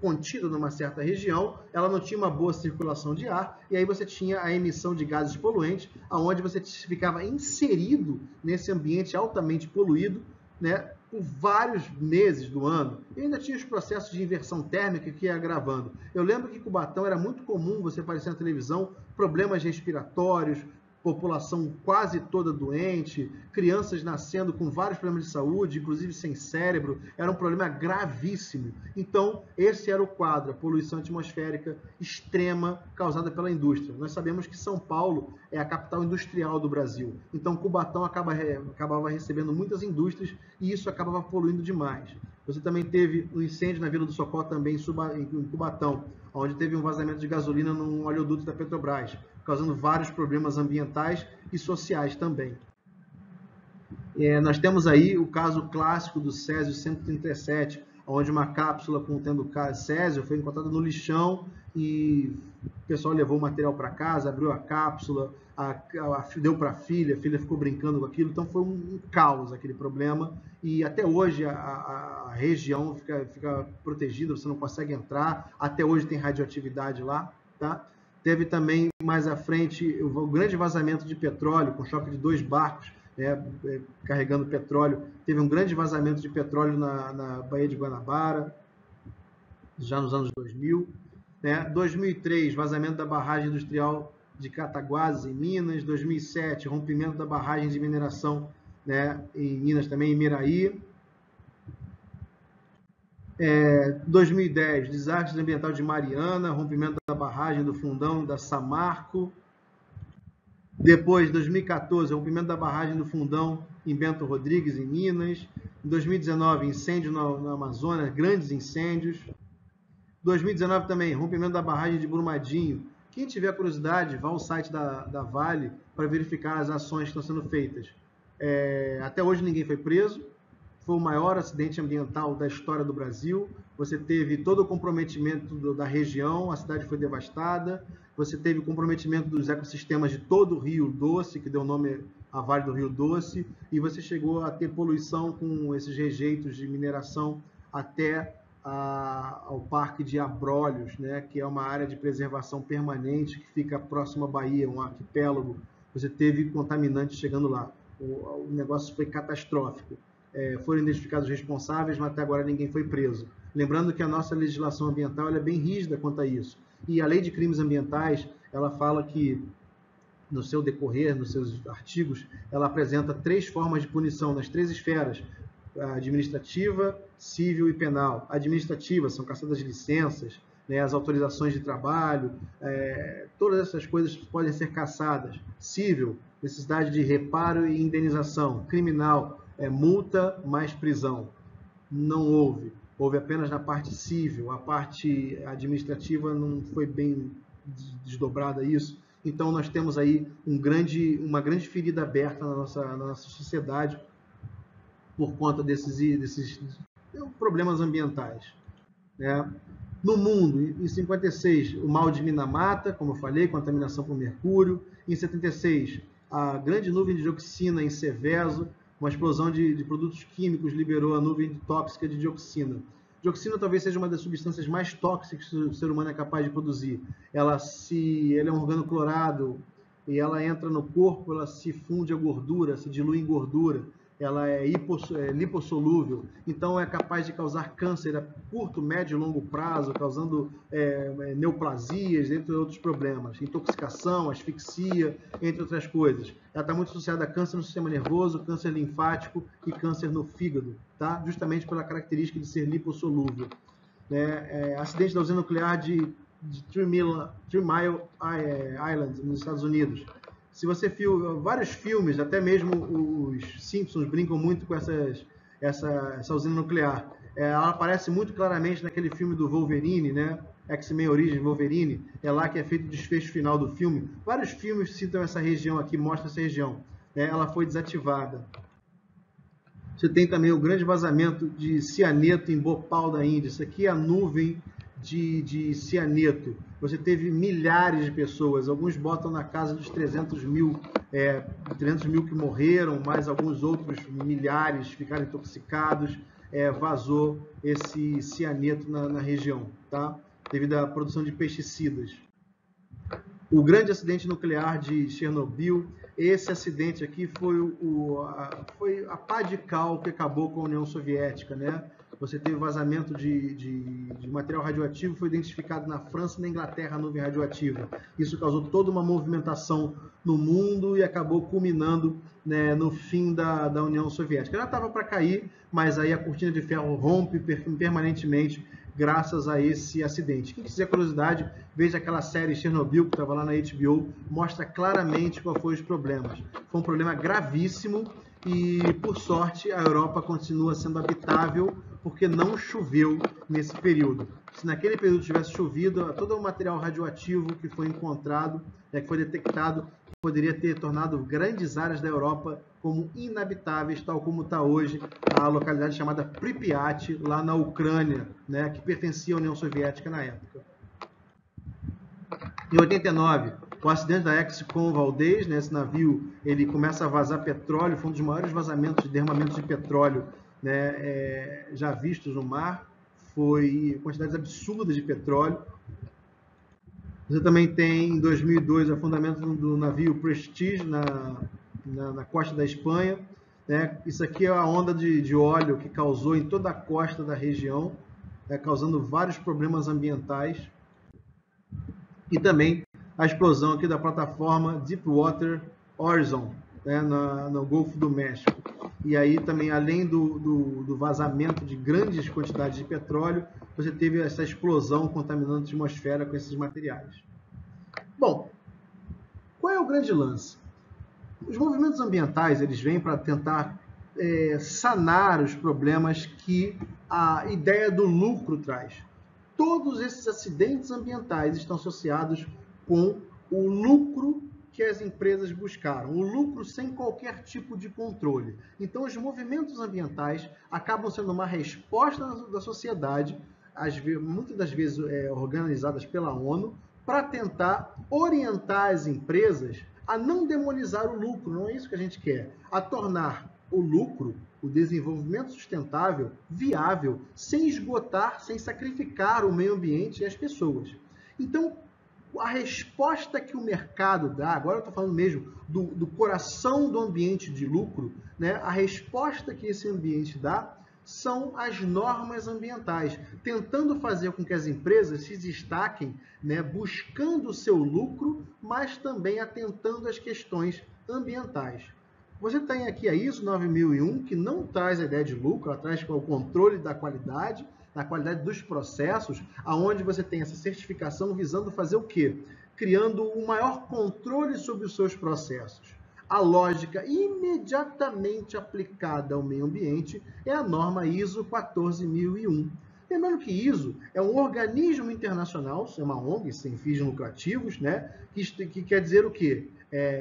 contida numa certa região, ela não tinha uma boa circulação de ar, e aí você tinha a emissão de gases poluentes, onde você ficava inserido nesse ambiente altamente poluído, né, por vários meses do ano. E ainda tinha os processos de inversão térmica que ia agravando. Eu lembro que em Cubatão era muito comum você aparecer na televisão problemas respiratórios, população quase toda doente, crianças nascendo com vários problemas de saúde, inclusive sem cérebro, era um problema gravíssimo. Então, esse era o quadro, a poluição atmosférica extrema causada pela indústria. Nós sabemos que São Paulo é a capital industrial do Brasil, então Cubatão acabava recebendo muitas indústrias e isso acabava poluindo demais. Você também teve um incêndio na Vila do Socó, também em Cubatão, onde teve um vazamento de gasolina num oleoduto da Petrobras, causando vários problemas ambientais e sociais também. Nós temos aí o caso clássico do Césio 137, onde uma cápsula contendo césio foi encontrada no lixão e o pessoal levou o material para casa, abriu a cápsula, deu para a filha ficou brincando com aquilo, então foi um caos aquele problema, e até hoje a região fica protegida, você não consegue entrar, até hoje tem radioatividade lá, tá? Teve também, mais à frente, o grande vazamento de petróleo, com choque de 2 barcos, carregando petróleo. Teve um grande vazamento de petróleo na Baía de Guanabara, já nos anos 2000. 2003, vazamento da barragem industrial de Cataguases, em Minas. 2007, rompimento da barragem de mineração, em Minas também, em Miraí. 2010, desastre ambiental de Mariana, rompimento da barragem do Fundão da Samarco. Depois, 2014, rompimento da barragem do Fundão em Bento Rodrigues, em Minas. Em 2019, incêndio no Amazonas, grandes incêndios. 2019 também, rompimento da barragem de Brumadinho. Quem tiver curiosidade, vá ao site da Vale para verificar as ações que estão sendo feitas. Até hoje ninguém foi preso. Foi o maior acidente ambiental da história do Brasil. Você teve todo o comprometimento da região, a cidade foi devastada. Você teve o comprometimento dos ecossistemas de todo o Rio Doce, que deu nome à Vale do Rio Doce, e você chegou a ter poluição com esses rejeitos de mineração até ao Parque de Abrolhos, que é uma área de preservação permanente que fica próximo à Bahia, um arquipélago. Você teve contaminantes chegando lá. O negócio foi catastrófico. Foram identificados responsáveis, mas até agora ninguém foi preso. Lembrando que a nossa legislação ambiental é bem rígida quanto a isso. E a Lei de Crimes Ambientais, ela fala que, no seu decorrer, nos seus artigos, ela apresenta 3 formas de punição nas 3 esferas: administrativa, civil e penal. Administrativa, são cassadas de licenças, as autorizações de trabalho, todas essas coisas podem ser cassadas. Civil, necessidade de reparo e indenização. Criminal, multa mais prisão. Não houve. Houve apenas na parte civil. A parte administrativa não foi bem desdobrada isso. Então, nós temos aí uma grande ferida aberta na nossa sociedade por conta desses problemas ambientais. No mundo, em 56, o mal de Minamata, como eu falei, contaminação por mercúrio. Em 76, a grande nuvem de dioxina em Seveso, uma explosão de produtos químicos liberou a nuvem tóxica de dioxina. Dioxina talvez seja uma das substâncias mais tóxicas que o ser humano é capaz de produzir. Ela é um organoclorado e ela entra no corpo, ela se funde a gordura, se dilui em gordura. Ela é lipossolúvel, então é capaz de causar câncer a curto, médio e longo prazo, causando neoplasias, entre outros problemas, intoxicação, asfixia, entre outras coisas. Ela está muito associada a câncer no sistema nervoso, câncer linfático e câncer no fígado, tá? Justamente pela característica de ser lipossolúvel. Acidente da usina nuclear de 3 Mile Island, nos Estados Unidos. Se você viu vários filmes, até mesmo os Simpsons brincam muito com essa usina nuclear. Ela aparece muito claramente naquele filme do Wolverine, X-Men Origins Wolverine. É lá que é feito o desfecho final do filme. Vários filmes citam essa região aqui, mostram essa região. Ela foi desativada. Você tem também o grande vazamento de cianeto em Bhopal, da Índia. Isso aqui é a nuvem de cianeto. Você teve milhares de pessoas, alguns botam na casa dos 300 mil que morreram, mais alguns outros milhares ficaram intoxicados. Vazou esse cianeto na região, tá? Devido à produção de pesticidas. O grande acidente nuclear de Chernobyl, esse acidente aqui foi a pá de cal que acabou com a União Soviética, Você teve vazamento de material radioativo, foi identificado na França e na Inglaterra a nuvem radioativa. Isso causou toda uma movimentação no mundo e acabou culminando no fim da União Soviética. Ela estava para cair, mas aí a cortina de ferro rompe permanentemente graças a esse acidente. Quem quiser curiosidade, veja aquela série Chernobyl, que estava lá na HBO, mostra claramente qual foi os problemas. Foi um problema gravíssimo e, por sorte, a Europa continua sendo habitável porque não choveu nesse período. Se naquele período tivesse chovido, todo o material radioativo que foi encontrado, que foi detectado, poderia ter tornado grandes áreas da Europa como inabitáveis, tal como está hoje a localidade chamada Pripyat, lá na Ucrânia, né, que pertencia à União Soviética na época. Em 89, o acidente da Excom Valdez, né, esse navio, ele começa a vazar petróleo, foi um dos maiores vazamentos, derramamentos de petróleo, né, já vistos no mar, foi quantidades absurdas de petróleo. Você também tem, em 2002, o afundamento do navio Prestige na costa da Espanha. Né? Isso aqui é a onda de óleo que causou em toda a costa da região, causando vários problemas ambientais. E também a explosão aqui da plataforma Deepwater Horizon, né, no Golfo do México. E aí também, além do vazamento de grandes quantidades de petróleo, você teve essa explosão contaminando a atmosfera com esses materiais. Bom, qual é o grande lance? Os movimentos ambientais, eles vêm para tentar sanar os problemas que a ideia do lucro traz. Todos esses acidentes ambientais estão associados com o lucro que as empresas buscaram, o lucro sem qualquer tipo de controle. Então, os movimentos ambientais acabam sendo uma resposta da sociedade, muitas das vezes organizadas pela ONU, para tentar orientar as empresas a não demonizar o lucro, não é isso que a gente quer, a tornar o lucro, o desenvolvimento sustentável, viável, sem esgotar, sem sacrificar o meio ambiente e as pessoas. Então, a resposta que o mercado dá, agora eu estou falando mesmo do coração do ambiente de lucro, né? A resposta que esse ambiente dá são as normas ambientais, tentando fazer com que as empresas se destaquem, né, buscando o seu lucro, mas também atentando às questões ambientais. Você tem aqui a ISO 9001, que não traz a ideia de lucro, ela traz o controle da qualidade dos processos, aonde você tem essa certificação visando fazer o quê? Criando um maior controle sobre os seus processos. A lógica imediatamente aplicada ao meio ambiente é a norma ISO 14001. Lembrando que ISO é um organismo internacional, é uma ONG sem fins lucrativos, né? que quer dizer o quê?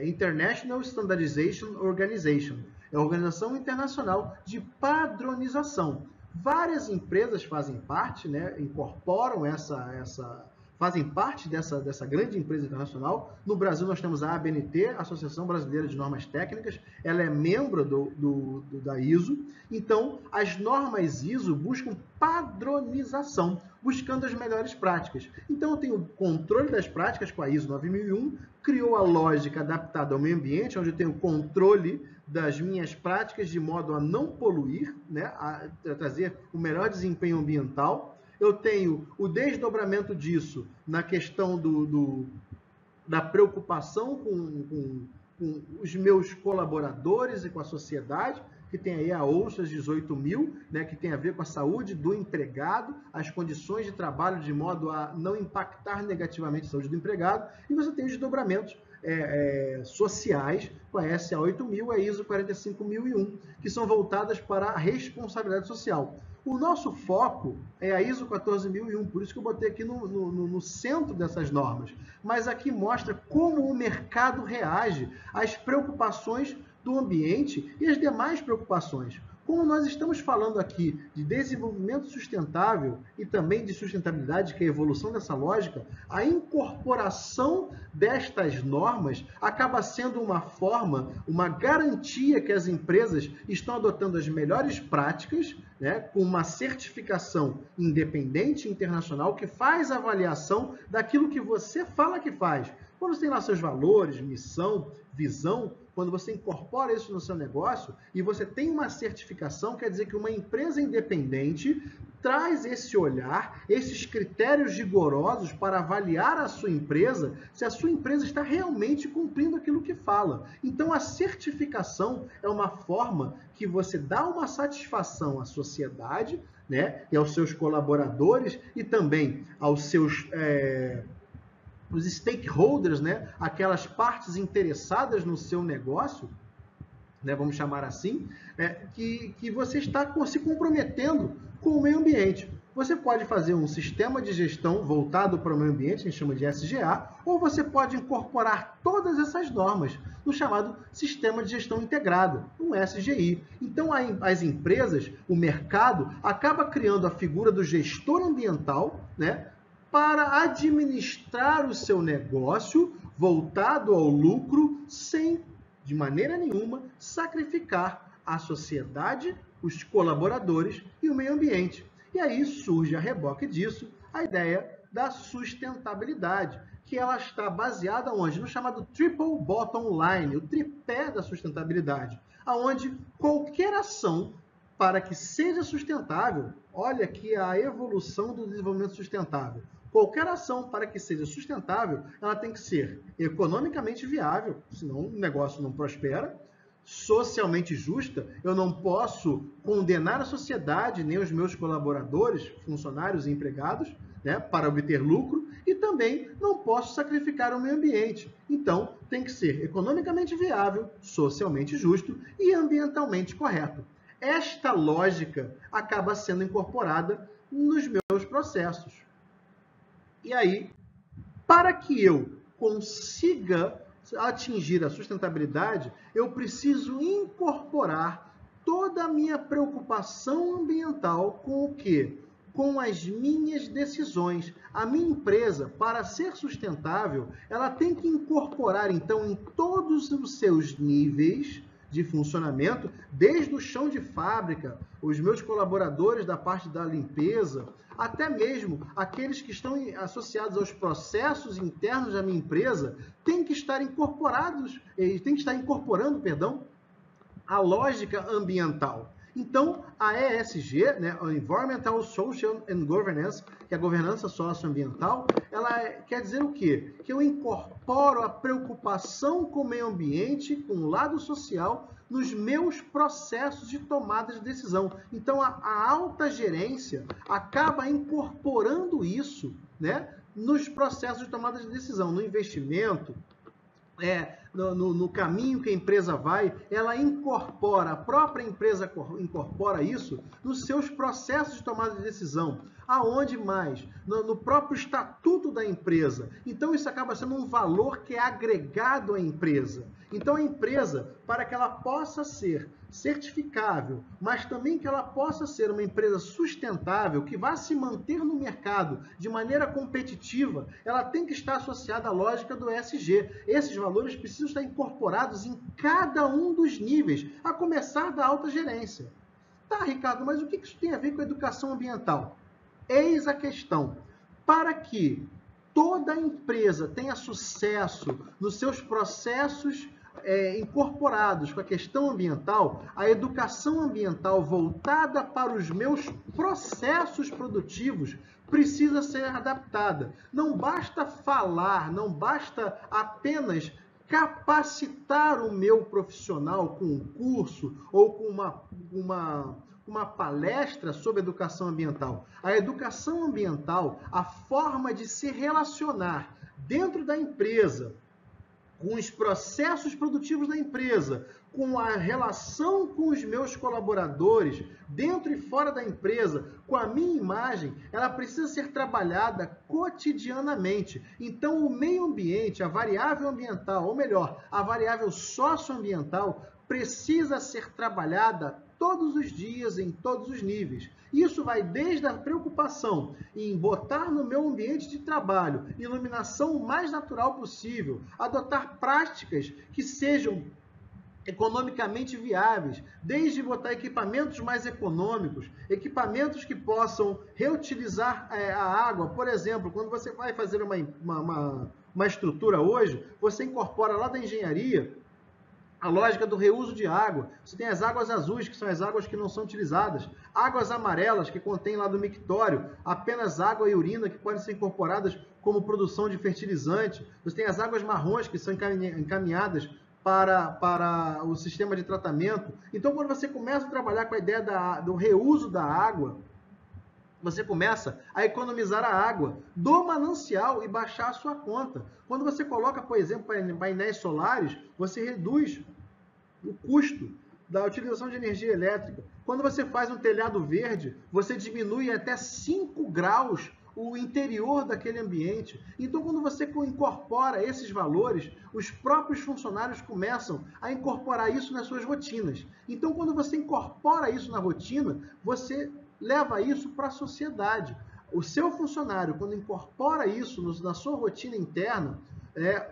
International Standardization Organization. É a Organização Internacional de Padronização. Várias empresas fazem parte, né? Incorporam fazem parte dessa grande empresa internacional. No Brasil, nós temos a ABNT, Associação Brasileira de Normas Técnicas, ela é membro da ISO. Então, as normas ISO buscam padronização, buscando as melhores práticas. Então, eu tenho controle das práticas com a ISO 9001, criou a lógica adaptada ao meio ambiente, onde eu tenho controle das minhas práticas de modo a não poluir, né, a trazer o melhor desempenho ambiental. Eu tenho o desdobramento disso na questão da preocupação com os meus colaboradores e com a sociedade, que tem aí a OUSAS 18.000, né, que tem a ver com a saúde do empregado, as condições de trabalho de modo a não impactar negativamente a saúde do empregado, e você tem os desdobramentos sociais com a SA 8.000 e a ISO 45.001, que são voltadas para a responsabilidade social. O nosso foco é a ISO 14.001, por isso que eu botei aqui no centro dessas normas. Mas aqui mostra como o mercado reage às preocupações do ambiente e as demais preocupações. Como nós estamos falando aqui de desenvolvimento sustentável e também de sustentabilidade, que é a evolução dessa lógica, a incorporação destas normas acaba sendo uma forma, uma garantia que as empresas estão adotando as melhores práticas, né, com uma certificação independente internacional que faz avaliação daquilo que você fala que faz. Quando você tem lá seus valores, missão, visão, quando você incorpora isso no seu negócio e você tem uma certificação, quer dizer que uma empresa independente traz esse olhar, esses critérios rigorosos para avaliar a sua empresa, se a sua empresa está realmente cumprindo aquilo que fala. Então, a certificação é uma forma que você dá uma satisfação à sociedade, né, e aos seus colaboradores e também aos seus os stakeholders, né, aquelas partes interessadas no seu negócio, né, vamos chamar assim, que você está se comprometendo com o meio ambiente. Você pode fazer um sistema de gestão voltado para o meio ambiente, a gente chama de SGA, ou você pode incorporar todas essas normas no chamado Sistema de Gestão Integrado, um SGI. Então, as empresas, o mercado, acaba criando a figura do gestor ambiental, né, para administrar o seu negócio voltado ao lucro, sem, de maneira nenhuma, sacrificar a sociedade, os colaboradores e o meio ambiente. E aí surge a reboque disso a ideia da sustentabilidade, que ela está baseada onde? No chamado Triple Bottom Line, o tripé da sustentabilidade, aonde qualquer ação para que seja sustentável, olha aqui a evolução do desenvolvimento sustentável, qualquer ação para que seja sustentável, ela tem que ser economicamente viável, senão o negócio não prospera, socialmente justa, eu não posso condenar a sociedade, nem os meus colaboradores, funcionários e empregados, né, para obter lucro, e também não posso sacrificar o meio ambiente. Então, tem que ser economicamente viável, socialmente justo e ambientalmente correto. Esta lógica acaba sendo incorporada nos meus processos. E aí, para que eu consiga atingir a sustentabilidade, eu preciso incorporar toda a minha preocupação ambiental com o quê? Com as minhas decisões. A minha empresa, para ser sustentável, ela tem que incorporar, então, em todos os seus níveis de funcionamento, desde o chão de fábrica, os meus colaboradores da parte da limpeza, até mesmo aqueles que estão associados aos processos internos da minha empresa, têm que estar incorporando, a lógica ambiental. Então, a ESG, né, o Environmental, Social and Governance, que é a governança socioambiental, ela quer dizer o quê? Que eu incorporo a preocupação com o meio ambiente, com o lado social, nos meus processos de tomada de decisão. Então, a alta gerência acaba incorporando isso, né, nos processos de tomada de decisão, no investimento, no caminho que a empresa vai, ela incorpora, a própria empresa incorpora isso nos seus processos de tomada de decisão. Aonde mais? No próprio estatuto da empresa. Então, isso acaba sendo um valor que é agregado à empresa. Então, a empresa, para que ela possa ser certificável, mas também que ela possa ser uma empresa sustentável, que vá se manter no mercado de maneira competitiva, ela tem que estar associada à lógica do ESG. Esses valores precisam estar incorporados em cada um dos níveis, a começar da alta gerência. Tá, Ricardo, mas o que isso tem a ver com a educação ambiental? Eis a questão. Para que toda empresa tenha sucesso nos seus processos incorporados com a questão ambiental, a educação ambiental voltada para os meus processos produtivos precisa ser adaptada. Não basta falar, não basta apenas capacitar o meu profissional com um curso ou com uma palestra sobre educação ambiental. A educação ambiental, a forma de se relacionar dentro da empresa, com os processos produtivos da empresa, com a relação com os meus colaboradores, dentro e fora da empresa, com a minha imagem, ela precisa ser trabalhada cotidianamente. Então, o meio ambiente, a variável ambiental, ou melhor, a variável socioambiental, precisa ser trabalhada todos os dias, em todos os níveis. Isso vai desde a preocupação em botar no meu ambiente de trabalho iluminação o mais natural possível, adotar práticas que sejam economicamente viáveis, desde botar equipamentos mais econômicos, equipamentos que possam reutilizar a água. Por exemplo, quando você vai fazer uma estrutura hoje, você incorpora lá da engenharia a lógica do reuso de água. Você tem as águas azuis, que são as águas que não são utilizadas. Águas amarelas, que contém lá do mictório apenas água e urina, que podem ser incorporadas como produção de fertilizante. Você tem as águas marrons, que são encaminhadas para o sistema de tratamento. Então, quando você começa a trabalhar com a ideia do reuso da água, você começa a economizar a água do manancial e baixar a sua conta. Quando você coloca, por exemplo, painéis solares, você reduz o custo da utilização de energia elétrica. Quando você faz um telhado verde, você diminui até 5 graus o interior daquele ambiente. Então, quando você incorpora esses valores, os próprios funcionários começam a incorporar isso nas suas rotinas. Então, quando você incorpora isso na rotina, você leva isso para a sociedade. O seu funcionário, quando incorpora isso na sua rotina interna,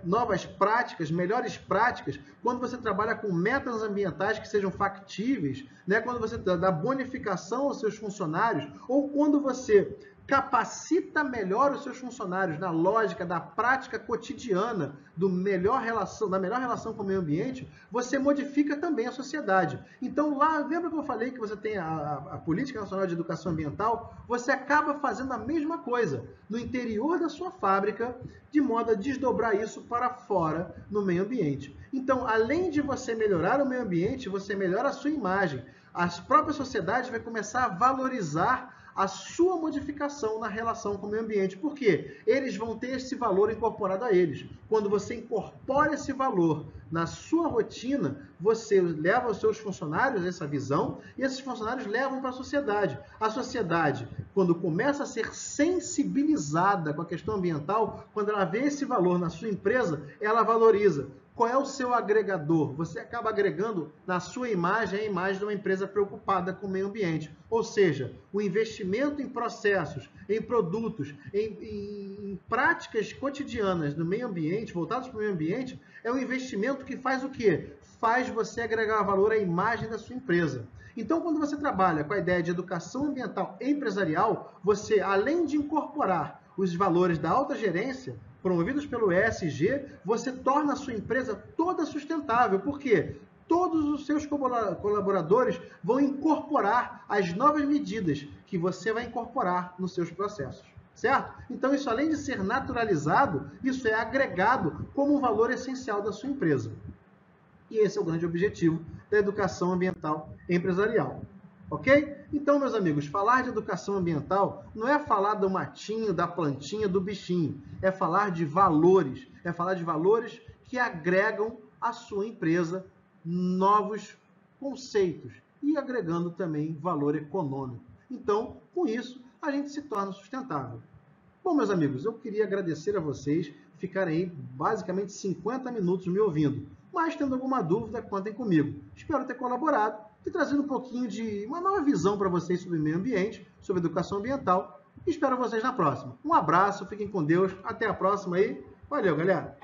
novas práticas, melhores práticas, quando você trabalha com metas ambientais que sejam factíveis, quando você dá bonificação aos seus funcionários, ou quando você capacita melhor os seus funcionários na lógica da prática cotidiana da melhor relação com o meio ambiente, você modifica também a sociedade. Então, lá, lembra que eu falei que você tem a Política Nacional de Educação Ambiental? Você acaba fazendo a mesma coisa no interior da sua fábrica, de modo a desdobrar isso para fora no meio ambiente. Então, além de você melhorar o meio ambiente, você melhora a sua imagem. As próprias sociedades vão começar a valorizar a sua modificação na relação com o meio ambiente. Por quê? Eles vão ter esse valor incorporado a eles. Quando você incorpora esse valor na sua rotina, você leva aos seus funcionários essa visão e esses funcionários levam para a sociedade. A sociedade, quando começa a ser sensibilizada com a questão ambiental, quando ela vê esse valor na sua empresa, ela valoriza. Qual é o seu agregador? Você acaba agregando na sua imagem a imagem de uma empresa preocupada com o meio ambiente. Ou seja, o investimento em processos, em produtos, em práticas cotidianas no meio ambiente, voltados para o meio ambiente, é um investimento que faz o quê? Faz você agregar valor à imagem da sua empresa. Então, quando você trabalha com a ideia de educação ambiental empresarial, você, além de incorporar os valores da alta gerência, promovidos pelo ESG, você torna a sua empresa toda sustentável. Por quê? Todos os seus colaboradores vão incorporar as novas medidas que você vai incorporar nos seus processos, certo? Então, isso além de ser naturalizado, isso é agregado como um valor essencial da sua empresa. E esse é o grande objetivo da educação ambiental empresarial. Ok? Então, meus amigos, falar de educação ambiental não é falar do matinho, da plantinha, do bichinho. É falar de valores. É falar de valores que agregam à sua empresa novos conceitos e agregando também valor econômico. Então, com isso, a gente se torna sustentável. Bom, meus amigos, eu queria agradecer a vocês ficarem aí basicamente 50 minutos me ouvindo. Mas, tendo alguma dúvida, contem comigo. Espero ter colaborado e trazendo um pouquinho de uma nova visão para vocês sobre o meio ambiente, sobre educação ambiental. Espero vocês na próxima. Um abraço, fiquem com Deus, até a próxima aí. Valeu, galera!